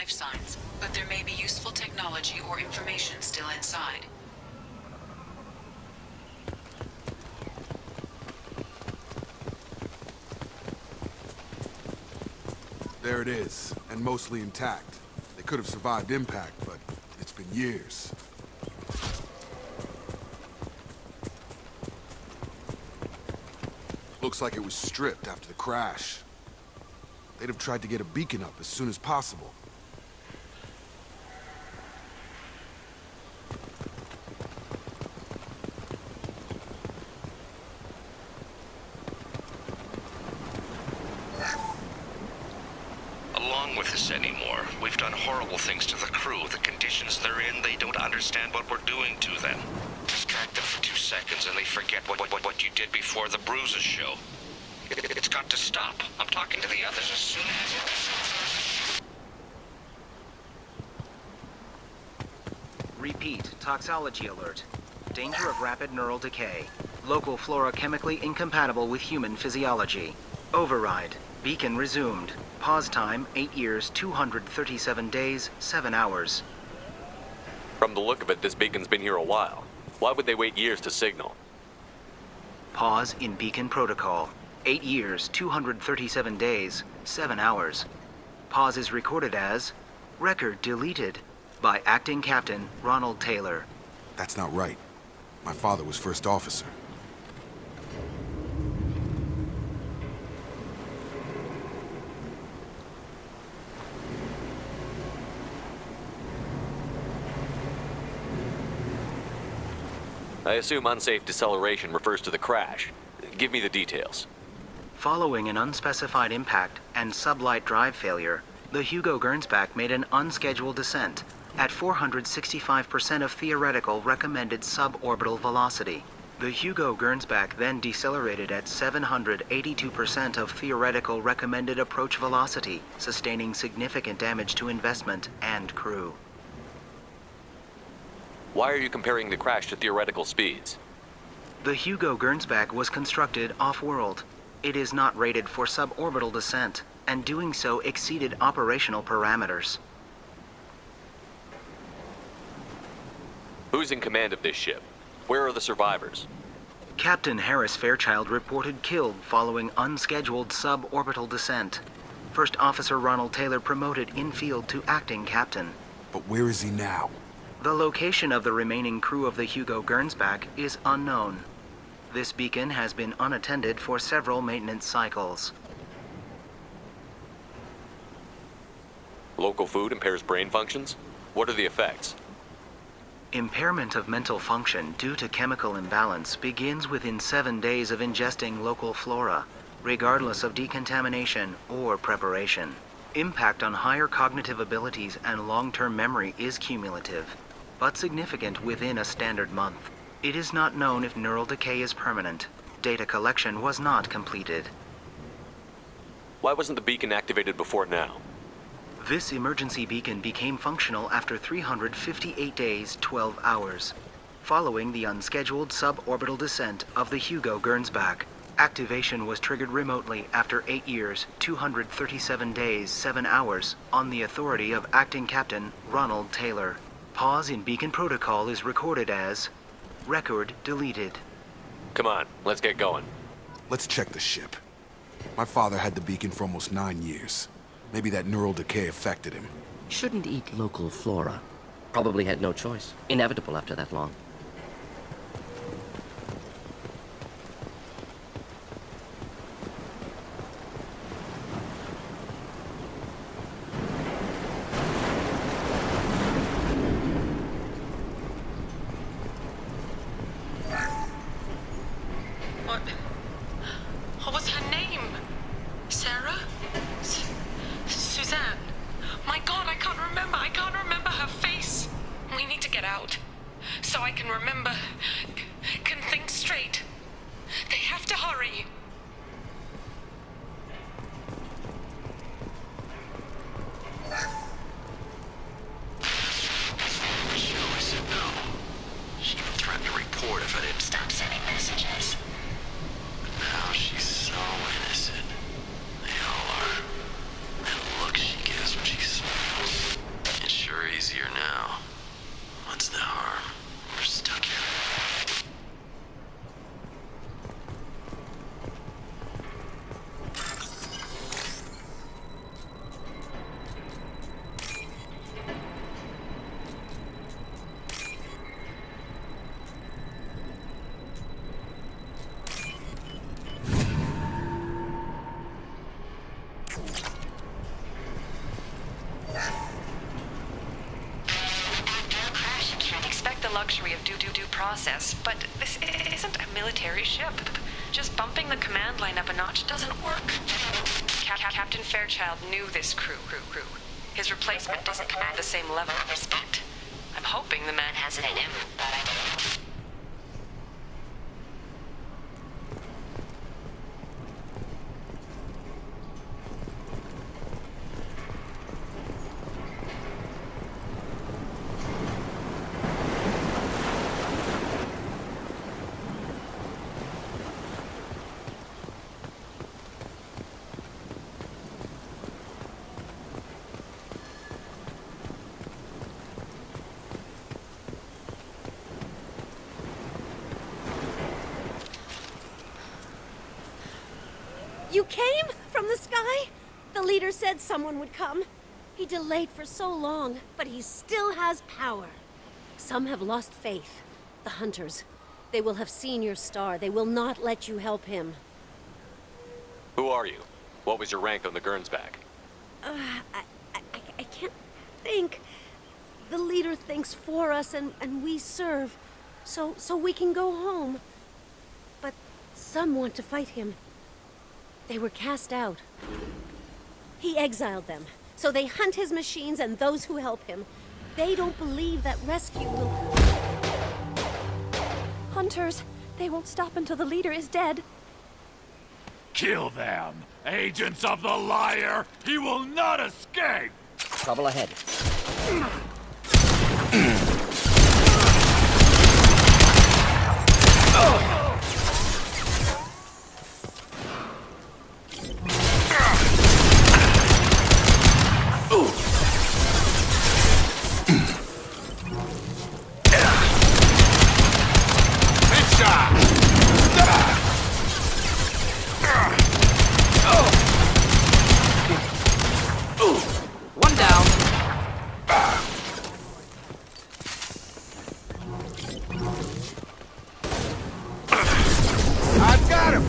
life signs, but there may be useful technology or information still inside. There it is, and mostly intact. They could have survived impact, but it's been years. Looks like it was stripped after the crash. They'd have tried to get a beacon up as soon as possible. Along with this anymore. We've done horrible things to the crew. The conditions they're in, they don't understand what we're doing to them. Distract them for 2 seconds and they forget what you did before the bruises show. It's got to stop. I'm talking to the others as soon as... Repeat, toxology alert. Danger of rapid neural decay. Local flora chemically incompatible with human physiology. Override. Beacon resumed. Pause time, 8 years, 237 days, 7 hours. From the look of it, this beacon's been here a while. Why would they wait years to signal? Pause in beacon protocol. 8 years, 237 days, 7 hours. Pause is recorded as record deleted by Acting Captain Ronald Taylor. That's not right. My father was first officer. I assume unsafe deceleration refers to the crash. Give me the details. Following an unspecified impact and sublight drive failure, the Hugo Gernsback made an unscheduled descent at 465% of theoretical recommended suborbital velocity. The Hugo Gernsback then decelerated at 782% of theoretical recommended approach velocity, sustaining significant damage to investment and crew. Why are you comparing the crash to theoretical speeds? The Hugo Gernsback was constructed off-world. It is not rated for suborbital descent, and doing so exceeded operational parameters. Who's in command of this ship? Where are the survivors? Captain Harris Fairchild reported killed following unscheduled suborbital descent. First Officer Ronald Taylor promoted in-field to acting captain. But where is he now? The location of the remaining crew of the Hugo Gernsback is unknown. This beacon has been unattended for several maintenance cycles. Local food impairs brain functions? What are the effects? Impairment of mental function due to chemical imbalance begins within 7 days of ingesting local flora, regardless of decontamination or preparation. Impact on higher cognitive abilities and long-term memory is cumulative, but significant within a standard month. It is not known if neural decay is permanent. Data collection was not completed. Why wasn't the beacon activated before now? This emergency beacon became functional after 358 days, 12 hours, following the unscheduled suborbital descent of the Hugo Gernsback. Activation was triggered remotely after 8 years, 237 days, 7 hours, on the authority of Acting Captain Ronald Taylor. Pause in beacon protocol is recorded as record deleted. Come on, let's get going. Let's check the ship. My father had the beacon for almost 9 years. Maybe that neural decay affected him. Shouldn't eat local flora. Probably had no choice. Inevitable after that long. What was her name? Sarah? Suzanne? My God, I can't remember. I can't remember her face. We need to get out. So I can remember. Can think straight. They have to hurry. Joe said no. She even threatened to report if I didn't stop sending messages. But now she's so innocent. They all are. That look she gives when she smiles. What's the harm? We're stuck here. Luxury of due process, but this isn't a military ship. Just bumping the command line up a notch doesn't work. Captain Fairchild knew this crew. His replacement doesn't command the same level of respect. I'm hoping the man has it in him. You came from the sky? The leader said someone would come. He delayed for so long, but he still has power. Some have lost faith. The hunters. They will have seen your star. They will not let you help him. Who are you? What was your rank on the Gernsback? I can't think. The leader thinks for us and we serve. So we can go home. But some want to fight him. They were cast out. He exiled them, so they hunt his machines and those who help him. They don't believe that rescue will... Hunters, they won't stop until the leader is dead. Kill them! Agents of the liar! He will not escape! Trouble ahead. One down. I've got him!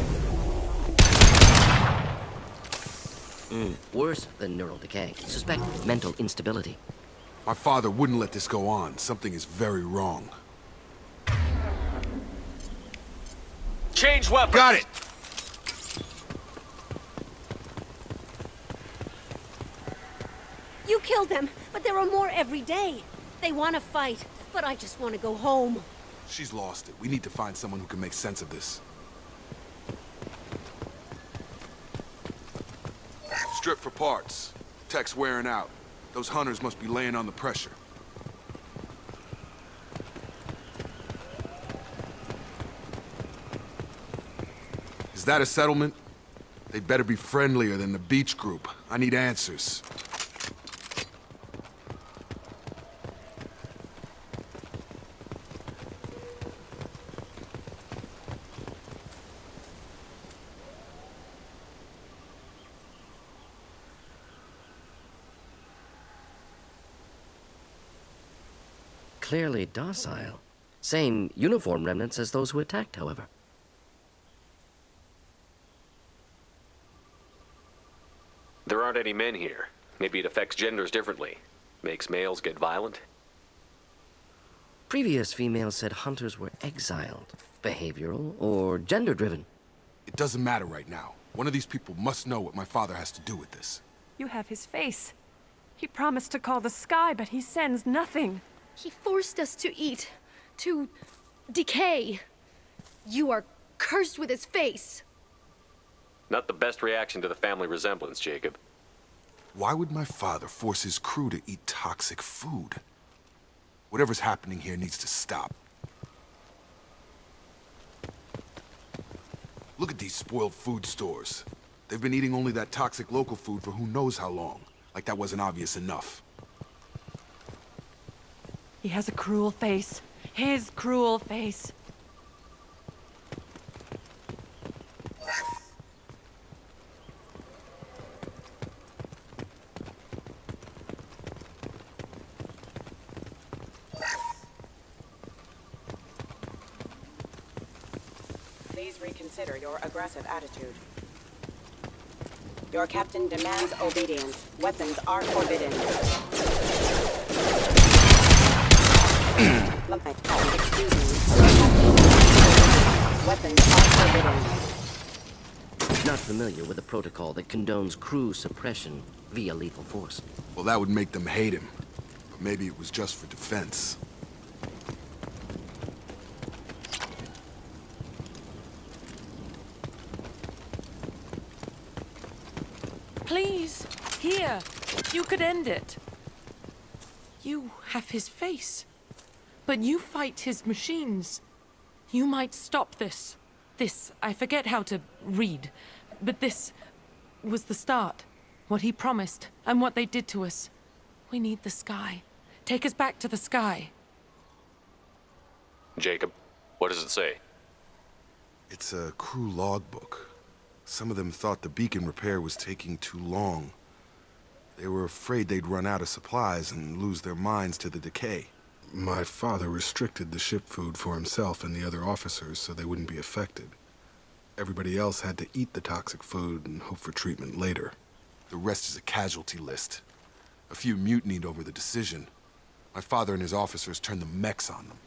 Worse than neural decay. Suspect mental instability. My father wouldn't let this go on. Something is very wrong. Change weapons! Got it! You killed them, but there are more every day. They want to fight, but I just want to go home. She's lost it. We need to find someone who can make sense of this. Strip for parts. Tech's wearing out. Those hunters must be laying on the pressure. Is that a settlement? They'd better be friendlier than the beach group. I need answers. Clearly docile. Same uniform remnants as those who attacked, however. There aren't any men here. Maybe it affects genders differently. Makes males get violent. Previous females said hunters were exiled, behavioral, or gender-driven. It doesn't matter right now. One of these people must know what my father has to do with this. You have his face. He promised to call the sky, but he sends nothing. He forced us to eat, to decay. You are cursed with his face. Not the best reaction to the family resemblance, Jacob. Why would my father force his crew to eat toxic food? Whatever's happening here needs to stop. Look at these spoiled food stores. They've been eating only that toxic local food for who knows how long. Like that wasn't obvious enough. He has a cruel face. His cruel face. Please reconsider your aggressive attitude. Your captain demands obedience. Weapons are forbidden. Excuse me. Weapons are forbidden. Not familiar with a protocol that condones crew suppression via lethal force. Well, that would make them hate him. But maybe it was just for defense. Please, here. You could end it. You have his face. But you fight his machines. You might stop this. This, I forget how to read. But this was the start. What he promised, and what they did to us. We need the sky. Take us back to the sky. Jacob, what does it say? It's a crew logbook. Some of them thought the beacon repair was taking too long. They were afraid they'd run out of supplies and lose their minds to the decay. My father restricted the ship food for himself and the other officers so they wouldn't be affected. Everybody else had to eat the toxic food and hope for treatment later. The rest is a casualty list. A few mutinied over the decision. My father and his officers turned the mechs on them.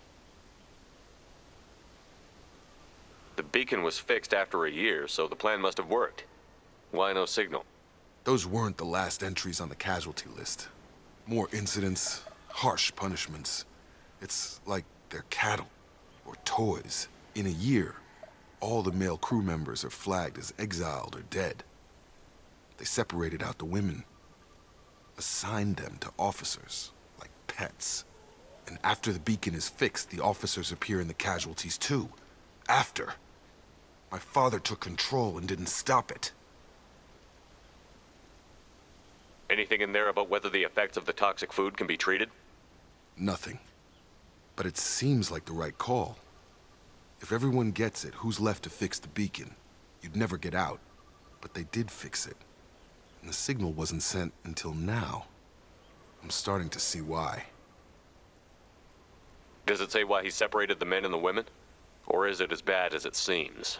The beacon was fixed after a year, so the plan must have worked. Why no signal? Those weren't the last entries on the casualty list. More incidents, harsh punishments. It's like they're cattle or toys. In a year, all the male crew members are flagged as exiled or dead. They separated out the women, assigned them to officers, like pets. And after the beacon is fixed, the officers appear in the casualties too. After. My father took control and didn't stop it. Anything in there about whether the effects of the toxic food can be treated? Nothing. But it seems like the right call. If everyone gets it, who's left to fix the beacon? You'd never get out. But they did fix it. And the signal wasn't sent until now. I'm starting to see why. Does it say why he separated the men and the women? Or is it as bad as it seems?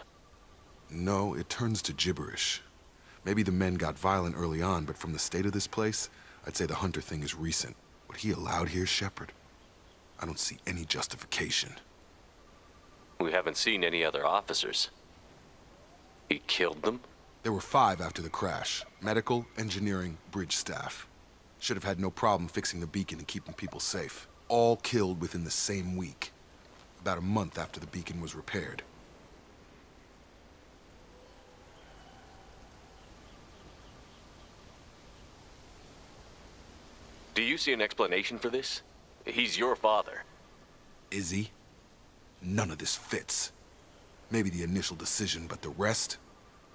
No, it turns to gibberish. Maybe the men got violent early on, but from the state of this place, I'd say the Hunter thing is recent. What he allowed here, Shepard, I don't see any justification. We haven't seen any other officers. He killed them? There were 5 after the crash. Medical, engineering, bridge staff. Should have had no problem fixing the beacon and keeping people safe. All killed within the same week. About a month after the beacon was repaired. Do you see an explanation for this? He's your father. Is he? None of this fits. Maybe the initial decision, but the rest?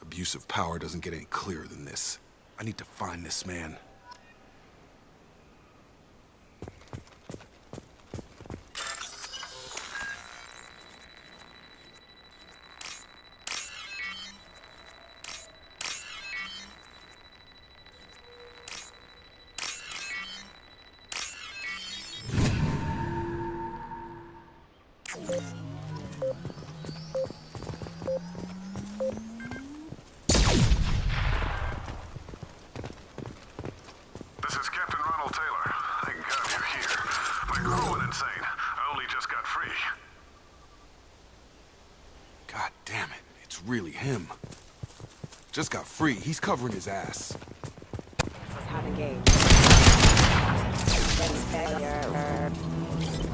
Abuse of power doesn't get any clearer than this. I need to find this man. This is Captain Ronald Taylor. Thank God you're here. My crew went insane. I only just got free. God damn it, it's really him. Just got free. He's covering his ass. This is how to gauge. Failure.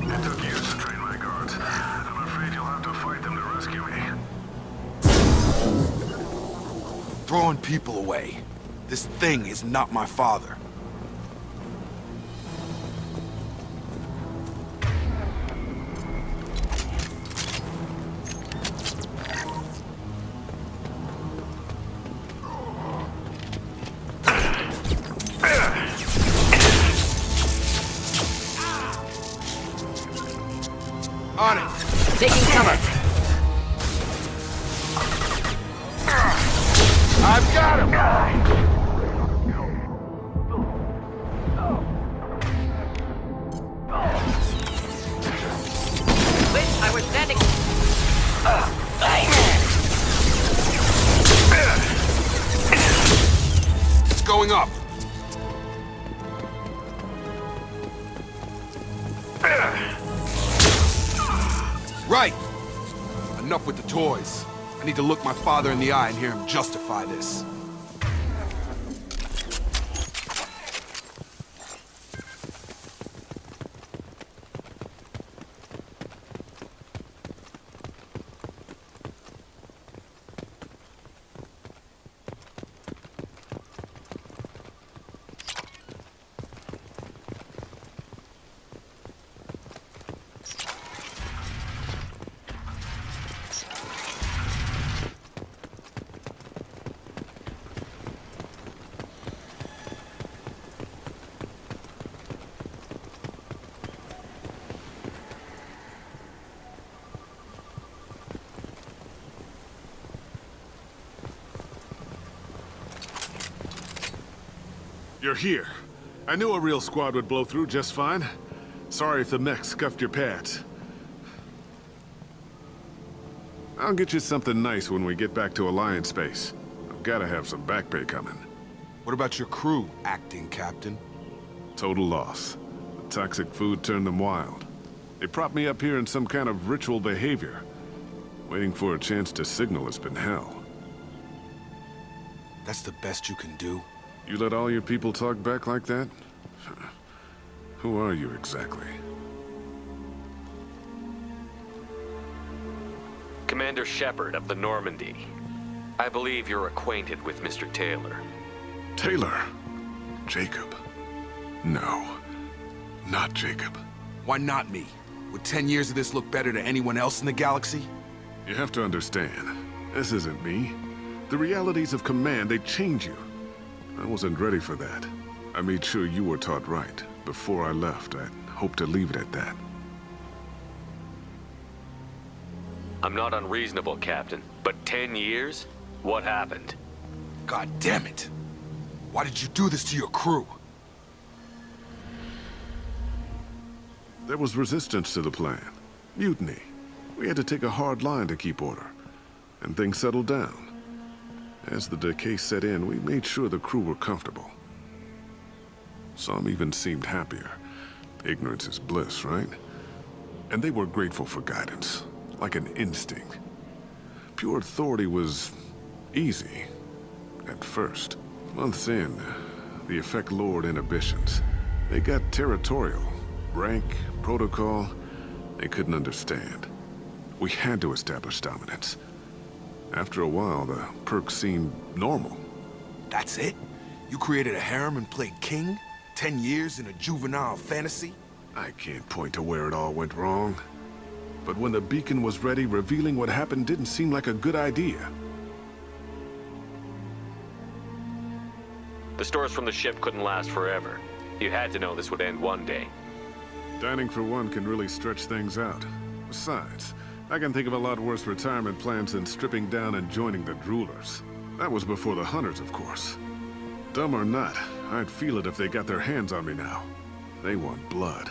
It took years to train my guards. I'm afraid you'll have to fight them to rescue me. Throwing people away. This thing is not my father. On it. Taking cover. I've got him! Wish I were standing. It's going up. Right! Enough with the toys. I need to look my father in the eye and hear him justify this. You're here. I knew a real squad would blow through just fine. Sorry if the mech scuffed your pads. I'll get you something nice when we get back to Alliance space. I've gotta have some back pay coming. What about your crew, acting captain? Total loss. The toxic food turned them wild. They propped me up here in some kind of ritual behavior. Waiting for a chance to signal has been hell. That's the best you can do? You let all your people talk back like that? Who are you exactly? Commander Shepard of the Normandy. I believe you're acquainted with Mr. Taylor. Taylor? Jacob? No. Not Jacob. Why not me? Would 10 years of this look better to anyone else in the galaxy? You have to understand, this isn't me. The realities of command, they change you. I wasn't ready for that. I made sure you were taught right. Before I left, I hoped to leave it at that. I'm not unreasonable, Captain, but 10 years? What happened? God damn it! Why did you do this to your crew? There was resistance to the plan. Mutiny. We had to take a hard line to keep order. And things settled down. As the decay set in, we made sure the crew were comfortable. Some even seemed happier. Ignorance is bliss, right? And they were grateful for guidance, like an instinct. Pure authority was easy, at first. Months in, the effect lowered inhibitions. They got territorial. Rank, protocol, they couldn't understand. We had to establish dominance. After a while, the perks seemed normal. That's it? You created a harem and played king? 10 years in a juvenile fantasy? I can't point to where it all went wrong. But when the beacon was ready, revealing what happened didn't seem like a good idea. The stores from the ship couldn't last forever. You had to know this would end one day. Dining for one can really stretch things out. Besides, I can think of a lot worse retirement plans than stripping down and joining the Droolers. That was before the Hunters, of course. Dumb or not, I'd feel it if they got their hands on me now. They want blood.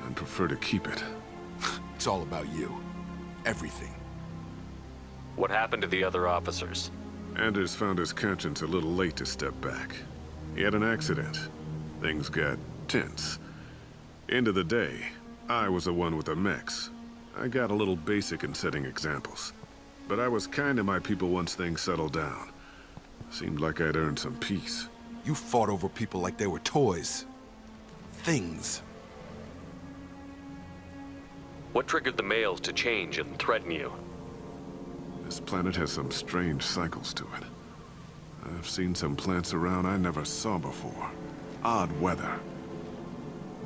I'd prefer to keep it. It's all about you. Everything. What happened to the other officers? Anders found his conscience a little late to step back. He had an accident. Things got tense. End of the day, I was the one with the mechs. I got a little basic in setting examples. But I was kind to my people once things settled down. Seemed like I'd earned some peace. You fought over people like they were toys. Things. What triggered the males to change and threaten you? This planet has some strange cycles to it. I've seen some plants around I never saw before. Odd weather.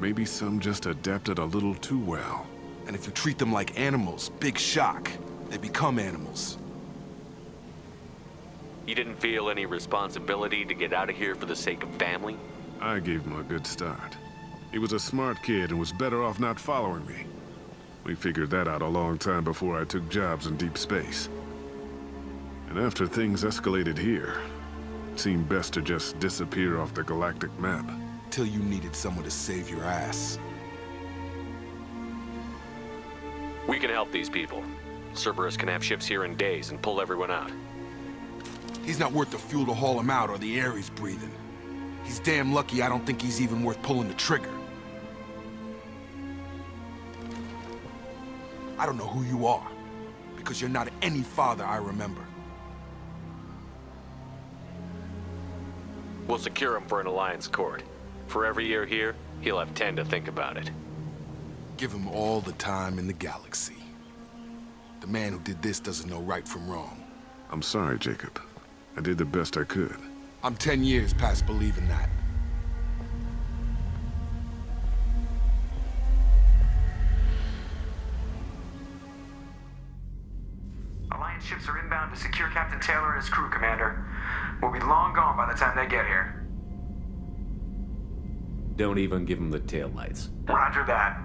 Maybe some just adapted a little too well. And if you treat them like animals, big shock. They become animals. You didn't feel any responsibility to get out of here for the sake of family? I gave him a good start. He was a smart kid and was better off not following me. We figured that out a long time before I took jobs in deep space. And after things escalated here, it seemed best to just disappear off the galactic map. Till you needed someone to save your ass. We can help these people. Cerberus can have ships here in days and pull everyone out. He's not worth the fuel to haul him out or the air he's breathing. He's damn lucky I don't think he's even worth pulling the trigger. I don't know who you are, because you're not any father I remember. We'll secure him for an Alliance court. For every year here, he'll have 10 to think about it. Give him all the time in the galaxy. The man who did this doesn't know right from wrong. I'm sorry, Jacob. I did the best I could. I'm 10 years past believing that. Alliance ships are inbound to secure Captain Taylor and his crew, Commander. We'll be long gone by the time they get here. Don't even give him the taillights. Roger that.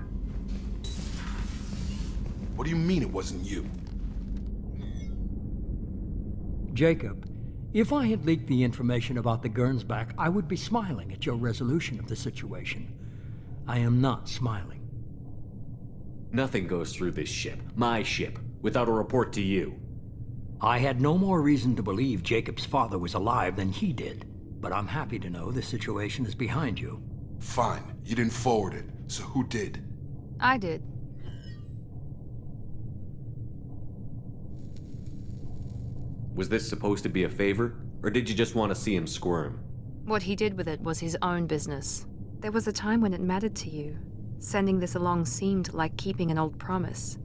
What do you mean it wasn't you? Jacob, if I had leaked the information about the Gernsback, I would be smiling at your resolution of the situation. I am not smiling. Nothing goes through this ship, my ship, without a report to you. I had no more reason to believe Jacob's father was alive than he did, but I'm happy to know the situation is behind you. Fine. You didn't forward it, so who did? I did. Was this supposed to be a favor, or did you just want to see him squirm? What he did with it was his own business. There was a time when it mattered to you. Sending this along seemed like keeping an old promise.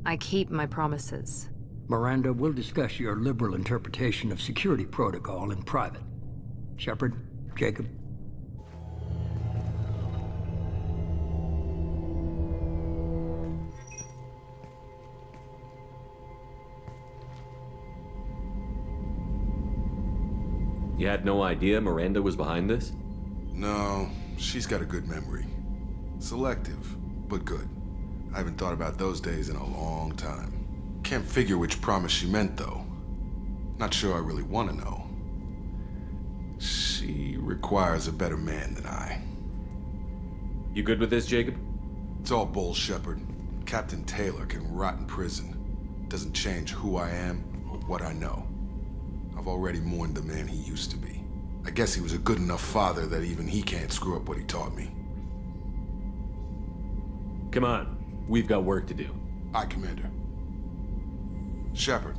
I keep my promises. Miranda, we'll discuss your liberal interpretation of security protocol in private. Shepard, Jacob. You had no idea Miranda was behind this? No, she's got a good memory. Selective, but good. I haven't thought about those days in a long time. Can't figure which promise she meant, though. Not sure I really want to know. She requires a better man than I. You good with this, Jacob? It's all bull, Shepard. Captain Taylor can rot in prison. Doesn't change who I am or what I know. I've already mourned the man he used to be. I guess he was a good enough father that even he can't screw up what he taught me. Come on, we've got work to do. Aye, Commander. Shepard,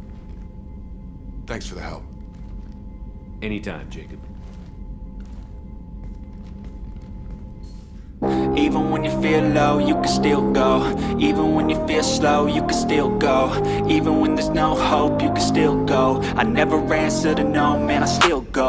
thanks for the help. Anytime, Jacob. Even when you feel low, you can still go. Even when you feel slow, you can still go. Even when there's no hope, you can still go. I never answer to no, man, I still go.